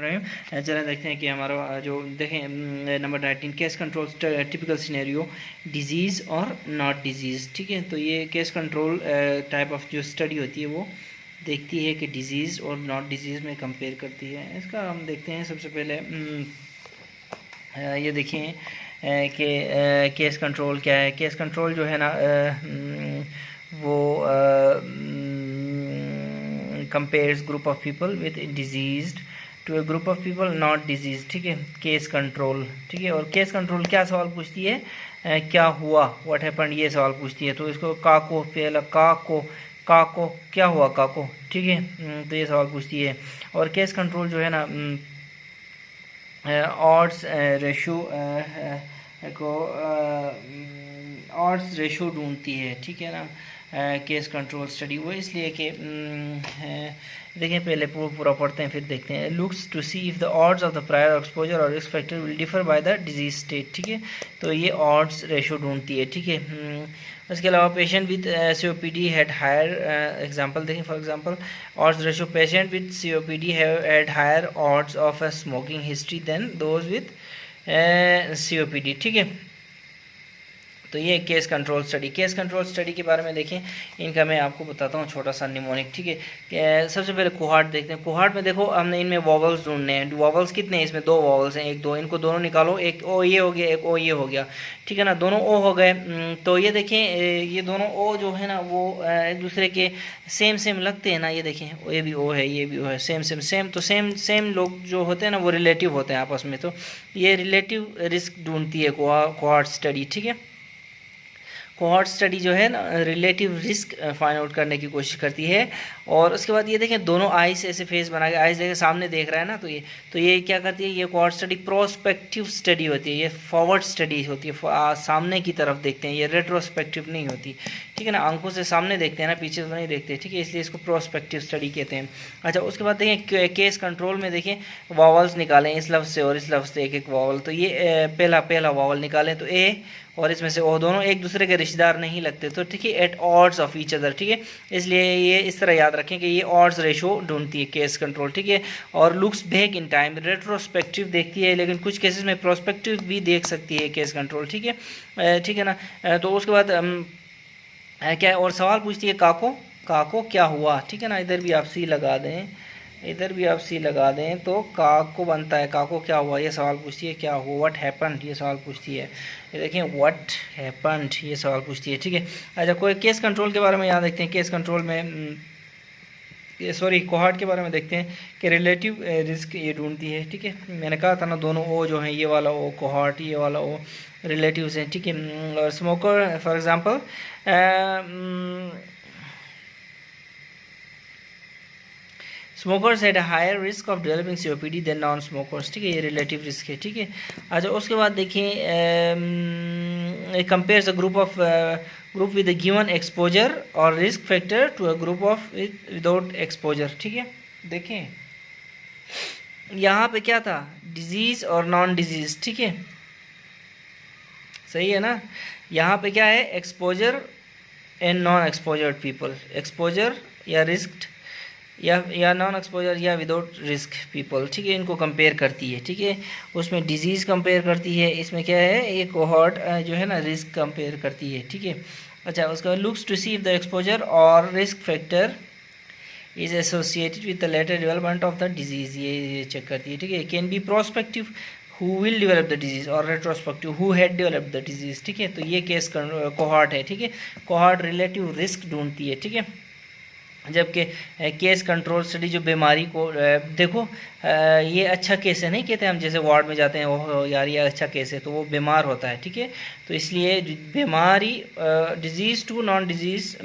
बिस्मिल्लाहिर्रहमानिर्रहीम। चलें देखते हैं कि हमारा जो देखें number 19 case control typical scenario disease और नॉट डिजीज़। ठीक है, तो ये केस कंट्रोल टाइप ऑफ जो स्टडी होती है वो देखती है कि डिजीज़ और नॉट डिजीज़ में कंपेयर करती है। इसका हम देखते हैं सबसे पहले ये देखें कि केस कंट्रोल क्या है। केस कंट्रोल जो है ना वो compares group of people with diseased to a group of people not disease. ठीक है, केस कंट्रोल। ठीक है, और केस कंट्रोल क्या सवाल पूछती है, क्या हुआ, व्हाट हैपेंड, ये सवाल पूछती है। तो इसको काको पहला काको क्या हुआ काको। ठीक है, तो ये सवाल पूछती है। और केस कंट्रोल जो है ना ऑड्स रेशो को ऑड्स रेशो ढूंढती है। ठीक है ना, केस कंट्रोल स्टडी वो इसलिए कि देखें पहले पूरा पढ़ते हैं फिर देखते हैं। Looks to see if the odds of the prior exposure और risk factor will differ by the disease state. ठीक है, तो ये ऑड्स रेशो ढूंढती है। ठीक है, उसके अलावा patient with COPD had higher example देखें। For example odds ratio, patient with COPD had higher odds of a smoking history than those with COPD। ठीक है, तो ये case control study. Case control study के बारे में देखें, इनका मैं आपको बताता हूँ छोटा सा निमोनिक। ठीक है, सबसे पहले कोहार्ट देखते हैं। कोहार्ट में देखो हमने इनमें वॉवल्स ढूंढने हैं। वॉवल्स कितने हैं इसमें, 2 वॉवल्स हैं, 1 2, इनको दोनों निकालो। एक ओ ये हो गया, एक ओ ये हो गया। ठीक है ना, दोनों ओ हो गए। तो ये देखें ये दोनों ओ जो है ना वो एक दूसरे के सेम लगते हैं ना। ये देखें ये भी ओ है, ये भी ओ है, सेम। तो सेम लोग जो होते हैं ना वो रिलेटिव होते हैं आपस में। तो ये रिलेटिव रिस्क ढूंढती है कोहार्ट स्टडी। ठीक है, कोहॉर्ट स्टडी जो है ना रिलेटिव रिस्क फाइंड आउट करने की कोशिश करती है। और उसके बाद ये देखें दोनों आइस ऐसे फेस बना के आइस देखें सामने देख रहा है ना, तो ये क्या करती है, ये कोहॉर्ट स्टडी प्रोस्पेक्टिव स्टडी होती है, ये फॉरवर्ड स्टडी होती है, सामने की तरफ देखते हैं, ये रेट्रोस्पेक्टिव नहीं होती। ठीक है ना, आंखों से सामने देखते हैं ना, पीछे तो नहीं देखते। ठीक है, इसलिए इसको प्रोस्पेक्टिव स्टडी कहते हैं। अच्छा, उसके बाद देखें केस कंट्रोल में देखें वॉवल्स निकालें, इस लफ्ज़ से और इस लफ्ज़ से एक वॉवल। तो ये पहला वॉवल निकालें, तो ए और इसमें से ओ दोनों एक दूसरे के रिश्तेदार नहीं लगते। तो ठीक है, at odds of each other. ठीक है, इसलिए ये इस तरह याद रखें कि ये ऑड्स रेशो ढूंढती है केस कंट्रोल। ठीक है, और looks back in time, retrospective देखती है, लेकिन कुछ केसेस में प्रोस्पेक्टिव भी देख सकती है केस कंट्रोल। ठीक है ना, तो उसके बाद क्या और सवाल पूछती है काको क्या हुआ। ठीक है ना, इधर भी आप सी लगा दें, इधर भी आप सी लगा दें, तो काको बनता है काको क्या हुआ। ये सवाल पूछती है क्या हुआ, व्हाट हैपेंड, ये सवाल पूछती है। ये देखें व्हाट हैपेंड, ये सवाल पूछती है। ठीक है, अच्छा कोई केस कंट्रोल के बारे में यहाँ देखते हैं। केस कंट्रोल में कोहार्ट के बारे में देखते हैं कि रिलेटिव रिस्क ये ढूंढती है। ठीक है, मैंने कहा था ना दोनों ओ जो हैं, ये वाला ओ कोहार्ट, ये वाला ओ रिलेटिव्स हैं। ठीक है, और smoker for example smokers had a higher risk of developing COPD than non smokers. ठीक है, ये रिलेटिव रिस्क है। ठीक है, अच्छा उसके बाद देखें compares a group with given exposure और risk factor to a group of without exposure. ठीक है, देखें यहाँ पे क्या था, डिजीज और नॉन डिजीज। ठीक है, सही है ना, यहाँ पे क्या है, exposure and non exposed people, exposure या रिस्क या नॉन एक्सपोजर या विदाउट रिस्क पीपल। ठीक है, इनको कंपेयर करती है। ठीक है, उसमें डिजीज़ कंपेयर करती है, इसमें क्या है ये कोहॉर्ट जो है ना रिस्क कंपेयर करती है। ठीक है, अच्छा उसके बाद looks to see if the exposure और risk factor is associated with the later development of the disease, ये चेक करती है। ठीक है, can be prospective who will develop the disease और retrospective who had develop the disease. ठीक है, तो ये केस कोहॉर्ट है। ठीक है, कोहॉर्ट रिलेटिव रिस्क ढूंढती है। ठीक है, जबकि केस कंट्रोल स्टडी जो बीमारी को देखो ये अच्छा केस है, नहीं कहते हम जैसे वार्ड में जाते हैं वो यार ये अच्छा केस है, तो वो बीमार होता है। ठीक है, तो इसलिए बीमारी डिजीज़ टू नॉन डिजीज़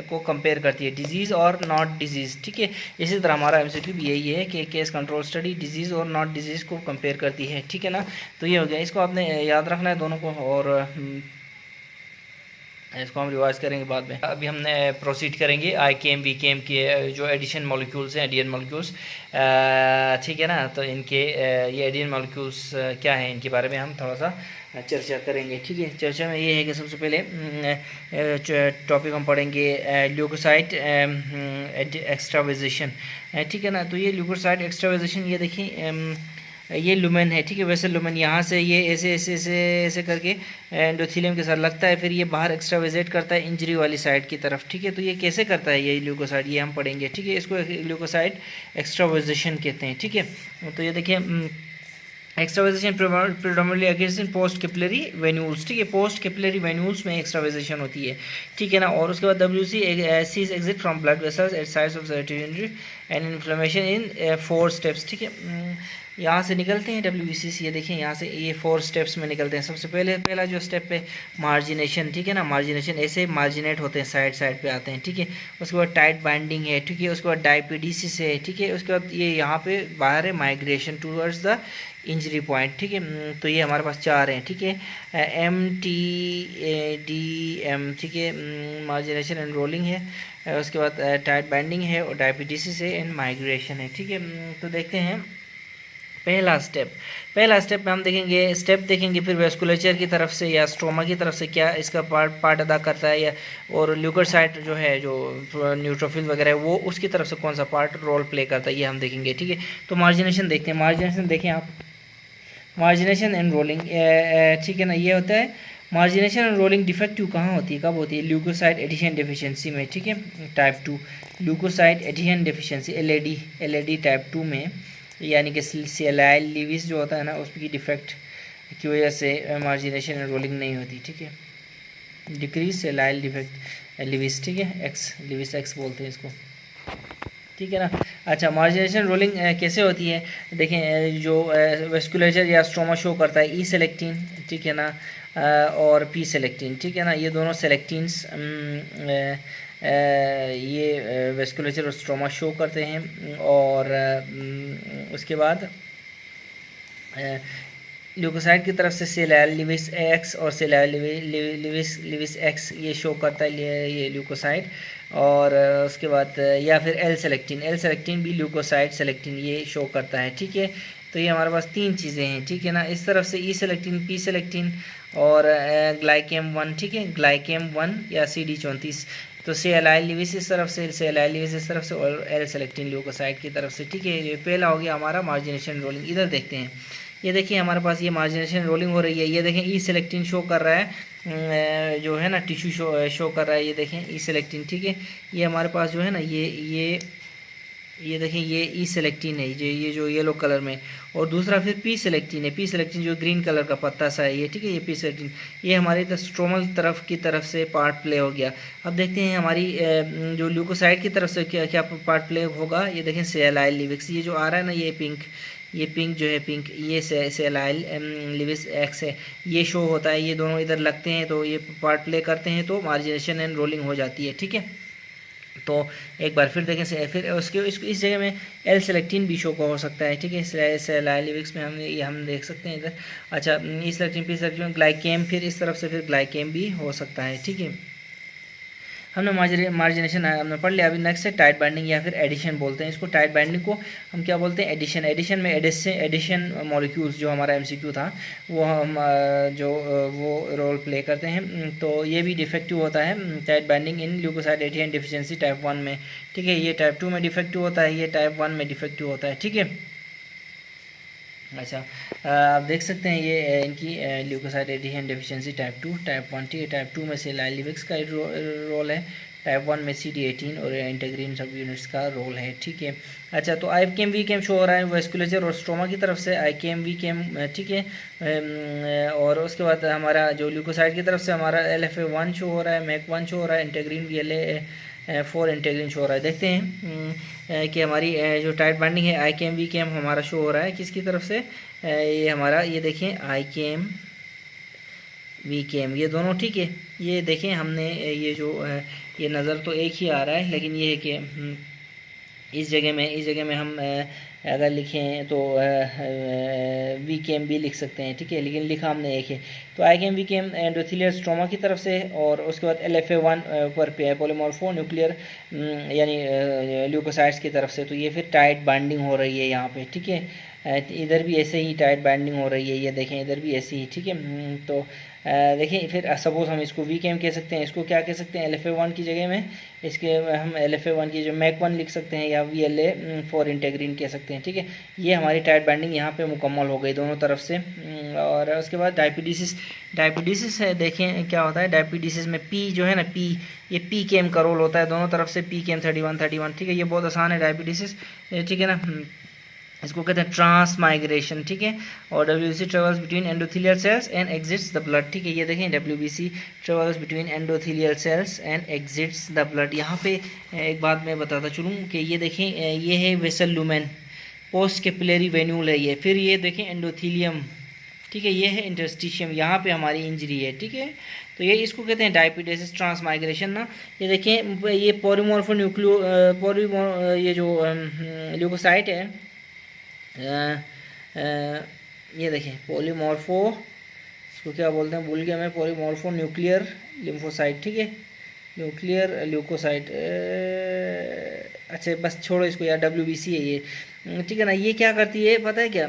को कंपेयर करती है, डिजीज़ और नॉट डिजीज़। ठीक है, इसी तरह हमारा MCQ भी यही है कि केस कंट्रोल स्टडी डिजीज़ और नॉट डिजीज़ को कंपेयर करती है। ठीक है ना, तो ये हो गया, इसको आपने याद रखना है दोनों को। और इसको हम रिवाइज करेंगे बाद में। अभी हमने प्रोसीड करेंगे आई के एम वी के एम के जो एडिशन मॉलिक्यूल्स हैं, एडियन मॉलिक्यूल्स, ठीक है ना। तो इनके ये एडियन मॉलिक्यूल्स क्या है, इनके बारे में हम थोड़ा सा चर्चा करेंगे, ठीक है। चर्चा में ये है कि सबसे पहले टॉपिक हम पढ़ेंगे ल्यूकोसाइट एक्स्ट्रावाइजेशन, ठीक है ना। तो ये ल्यूकोसाइट एक्स्ट्रावाइजेशन, ये देखिए ये लुमेन है, ठीक है। वैसे लुमेन यहाँ से ये ऐसे ऐसे ऐसे ऐसे करके एंडोथेलियम के साथ लगता है, फिर ये बाहर एक्स्ट्रावाइजेट करता है इंजरी वाली साइड की तरफ, ठीक है। तो ये कैसे करता है ये ल्यूकोसाइट, ये हम पढ़ेंगे, ठीक है। इसको ल्यूकोसाइट एक्स्ट्रावाइजेशन कहते हैं, ठीक है। तो ये देखिए एक्स्ट्रावाइजेशन प्रेडोमिनेटली अगेंस्ट इन पोस्ट कैपिलरी वेन्यूल्स, ठीक है। पोस्ट कैपिलरी वेन्यूल्स में एक्स्ट्रावाइजेशन होती है, ठीक है ना। और उसके बाद WC Cs exit from blood vessels at sites of certainty and inflammation in 4 steps, ठीक है। यहाँ से निकलते हैं WBCs, ये देखें यहाँ से ये 4 स्टेप्स में निकलते हैं। सबसे पहला जो स्टेप है मार्जिनेशन, ठीक है ना। मार्जिनेशन ऐसे मार्जिनेट होते हैं, साइड पे आते हैं, ठीक है। उसके बाद टाइट बाइंडिंग है, ठीक है। उसके बाद डायपिडीसिस है, ठीक है। उसके बाद ये यहाँ पे बाहर है migration towards the injury point, ठीक है। तो ये हमारे पास 4 हैं, ठीक है। MTDM, ठीक है, मार्जिनेशन एंड रोलिंग है। उसके बाद टाइट बाइंडिंग है और डायपिडीसिस है एंड माइग्रेशन है, ठीक है। तो देखते हैं पहला स्टेप में हम देखेंगे फिर वेस्कुलेचर की तरफ से या स्ट्रोमा की तरफ से क्या इसका पार्ट अदा करता है, या और ल्यूकोसाइट जो है, जो न्यूट्रोफिल वगैरह है, वो उसकी तरफ से कौन सा पार्ट रोल प्ले करता है, ये हम देखेंगे, ठीक है। तो मार्जिनेशन देखते हैं। मार्जिनेशन देखें आप, मार्जिनेशन एंड रोलिंग, ठीक है ना। ये होता है मार्जिनेशन एंड रोलिंग डिफेक्टिव कहाँ होती है, कब होती है? ल्यूकोसाइट एडिशन डेफिशिएंसी में, ठीक है। Type 2 leukocyte adhesion deficiency LAD type 2 में, यानी कि सेलाइल लिविस जो होता है ना, उसकी डिफेक्ट की वजह से मार्जिनेशन एंड रोलिंग नहीं होती, ठीक है। डिक्रीज सेलाइल डिफेक्ट लिविस, ठीक है, लिविस एक्स बोलते हैं इसको, ठीक है ना। अच्छा, मार्जिनेशन रोलिंग कैसे होती है? देखें, जो वेस्कुलेचर या स्ट्रोमा शो करता है, ई सेलेक्टिन, ठीक है ना, और पी सेलेक्टिन, ठीक है ना। ये दोनों सेलेक्टिन्स ये वेस्कुलेचर और स्ट्रोमा शो करते हैं। और उसके बाद ल्यूकोसाइट की तरफ से सेलाइल लिविस एक्स और सेलाइल लिविस एक्स ये शो करता है ये ल्यूकोसाइट। और उसके बाद या फिर एल सेलेक्टिन भी ल्यूकोसाइट सेलेक्टिन ये शो करता है, ठीक है। तो ये हमारे पास 3 चीज़ें हैं, ठीक है ना। इस तरफ से ई सेलेक्टिन, पी सेलेक्टिन और ग्लाइकेम 1, ठीक है, ग्लाइकेम 1 या CD34। तो सेलाइल लिविस इस तरफ से, सेलाइल लिविस इस तरफ से, और एल सेलेक्टिन ल्यूकोसाइट की तरफ से, ठीक है। ये पहला हो गया हमारा मार्जिनेशन रोलिंग। इधर देखते हैं, ये देखिए हमारे पास ये मार्जिनेशन रोलिंग हो रही है। ये देखें ई सेलेक्टिन शो कर रहा है, जो है ना टिश्यू शो कर रहा है, ये देखें ई सेलेक्टिन, ठीक है। ये हमारे पास जो है ना ये देखें ये ई सेलेक्टिन है, ये जो येलो कलर में, और दूसरा फिर पी सेलेक्टिन जो ग्रीन कलर का पत्ता सा है ये, ठीक है। ये पी सेलेक्टिन ये हमारी स्ट्रोमल तरफ से पार्ट प्ले हो गया। अब देखते हैं हमारी जो ल्यूकोसाइट की तरफ से क्या पार्ट प्ले होगा। ये देखें सेलाइल लिविस, ये जो आ रहा है ना, ये पिंक जो है, पिंक ये सेलाइल लिविस एक्स है, ये शो होता है। ये दोनों इधर लगते हैं तो ये पार्ट प्ले करते हैं, तो मार्जिनेशन एंड रोलिंग हो जाती है, ठीक है। तो एक बार फिर देखें, फिर इस जगह में एल सेलेक्टिन भी शो हो सकता है, ठीक है। सेलाइल लिविस में हम देख सकते हैं इधर। अच्छा, ई सेलेक्टिन, पी सेलेक्टिन, ग्लाइकेम, फिर इस तरफ से फिर ग्लाइकेम भी हो सकता है, ठीक है। हमने मार्जिनेशन हमने पढ़ लिया। अभी नेक्स्ट है टाइट बाइंडिंग या फिर एडिशन बोलते हैं इसको। टाइट बाइंडिंग को हम क्या बोलते हैं? एडिशन में एडिशन मॉलिक्यूल्स जो हमारा MCQ था वो हम वो रोल प्ले करते हैं। तो ये भी डिफेक्टिव होता है tight binding in leukocyte adhesion deficiency type 1 में, ठीक है। ये टाइप 2 में डिफेक्टिव होता है, ये टाइप 1 में डिफेक्टिव होता है, ठीक है। अच्छा, आप देख सकते हैं ये इनकी leukocyte adhesion deficiency type 2 type 1, ठीक है। टाइप 2 में सेलाइल लिविस का रोल है, टाइप 1 में CD18 और इंटीग्रिन सब यूनिट्स का रोल है, ठीक है। अच्छा, तो IKM VKM शो हो रहा है वेस्कुलेचर और स्ट्रोमा की तरफ से, IKM VKM, ठीक है। और उसके बाद हमारा जो ल्यूकोसाइट की तरफ से हमारा LFA1 शो हो रहा है, MEC1 शो हो रहा है, इंटीग्रिन VLA4 इंटीग्रिन शो हो रहा है। देखते हैं कि हमारी जो टाइट बाइंडिंग है IKM VKM हमारा शो हो रहा है किसकी तरफ से? ये हमारा, ये देखें IKM VKM ये दोनों, ठीक है। ये देखें हमने ये जो ये नज़र तो एक ही आ रहा है, लेकिन ये है कि इस जगह में हम अगर लिखें तो वी केम भी लिख सकते हैं, ठीक है, लेकिन लिखा हमने एक है। तो I came we came endothelial stroma की तरफ से, और उसके बाद LFA1 पर पॉलीमॉर्फो न्यूक्लियर यानी ल्यूकोसाइट्स की तरफ से। तो ये फिर टाइट बाइंडिंग हो रही है यहाँ पे, ठीक है। इधर भी ऐसे ही टाइट बाइंडिंग हो रही है, ये देखें इधर भी ऐसे ही, ठीक है। तो देखिए फिर सपोज़ हम इसको वी केम कह सकते हैं, इसको क्या कह सकते हैं, LFA1 की जगह में इसके हम LFA1 की जो मैक1 लिख सकते हैं, या VLA4 इंटेग्रीन कह सकते हैं, ठीक है। ये हमारी टाइट बाइंडिंग यहाँ पे मुकम्मल हो गई दोनों तरफ से। और उसके बाद डायपिडिसिस है, देखें क्या होता है डायपिडिसिस में। पी जो है ना, पी, ये पी केम का रोल होता है दोनों तरफ से, पी केम 31, ठीक है। ये बहुत आसान है डायपिडिसिस, ठीक है ना। इसको कहते हैं ट्रांस माइग्रेशन, ठीक है। और WBC travels between endothelial cells and exits the blood, ठीक है। ये देखें WBC travels between endothelial cells and exits the blood. यहाँ पे एक बात मैं बताता चलूँ कि ये देखें, ये है vessel lumen, post capillary venule है ये। फिर ये देखें एंडोथेलियम, ठीक है, ये है इंटरस्टिशियम, यहाँ पे हमारी इंजरी है, ठीक है। तो ये इसको कहते हैं डायपिडेसिस ट्रांस माइग्रेशन ना। ये देखें ये पॉलीमॉर्फो ये जो ल्यूकोसाइट है, ये देखें पॉलीमॉर्फो, इसको क्या बोलते हैं भूल गया मैं, पॉलीमॉर्फो न्यूक्लियर लिम्फोसाइट, ठीक है, न्यूक्लियर ल्यूकोसाइट। अच्छा बस छोड़ो इसको यार, WBC है ये, ठीक है ना। ये क्या करती है पता है क्या,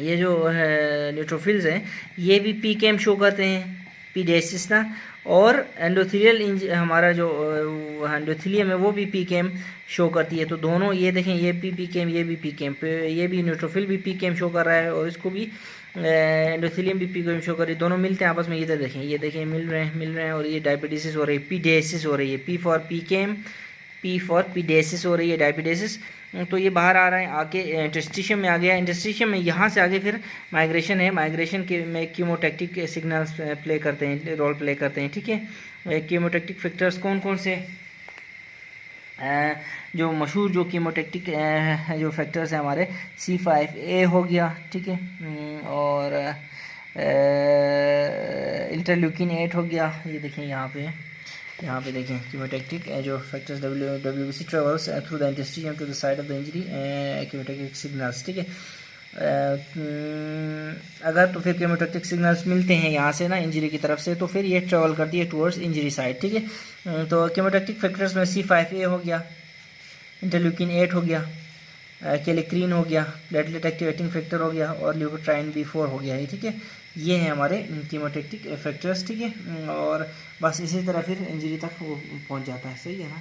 ये जो है न्यूट्रोफिल्स हैं, ये भी पी केम शो करते हैं, पीडेसिस ना। और एंडोथेलियल हमारा जो एंडोथेलियम है वो भी पी केम शो करती है। तो दोनों ये देखें, ये पी केम, ये भी पी केम, ये भी न्यूट्रोफिल भी पी केम शो कर रहा है, और इसको भी एंडोथेलियम भी पी केम शो कर रही है। दोनों मिलते हैं आपस में, इधर देखें, ये देखें मिल रहे हैं, और ये डायबिटीसिस हो रही है, पीडेसिस हो रही है, P for P came, P for pedesis हो रही है, डायबिटीसिस। तो ये बाहर आ रहा है, आके इंटरस्टिशियम में आ गया, इंटरस्टिशियम में यहाँ से आगे फिर माइग्रेशन है, माइग्रेशन के में कीमोटैक्टिक सिग्नल्स रोल प्ले करते हैं, ठीक है। कीमोटैक्टिक फैक्टर्स कौन कौन से, जो मशहूर जो कीमोटैक्टिक जो फैक्टर्स हैं हमारे, C5a हो गया, ठीक है, और इंटरल्यूकिन 8 हो गया। ये देखें यहाँ पे देखें कीमोटैक्टिक जो factors WBC travels through the interstitium to the side of the injury, chemotactic signals, ठीक है। अगर तो फिर कीमोटैक्टिक सिग्नल्स मिलते हैं यहाँ से ना इंजरी की तरफ से, तो फिर ये ट्रेवल करती है टूवर्ड्स इंजरी साइड, ठीक है। तो कीमोटैक्टिक फैक्टर्स में C5a हो गया, इंटरल्यूकिन 8 हो गया, कैलेक्रीन हो गया, प्लेटलेट एक्टिवेटिंग फैक्टर हो गया, और ल्यूकोट्राइन B4 हो गया, ठीक है। ये हैं हमारे कीमोटैक्टिक फैक्टर्स, ठीक है। और बस इसी तरह फिर इंजरी तक वो पहुंच जाता है, सही है ना।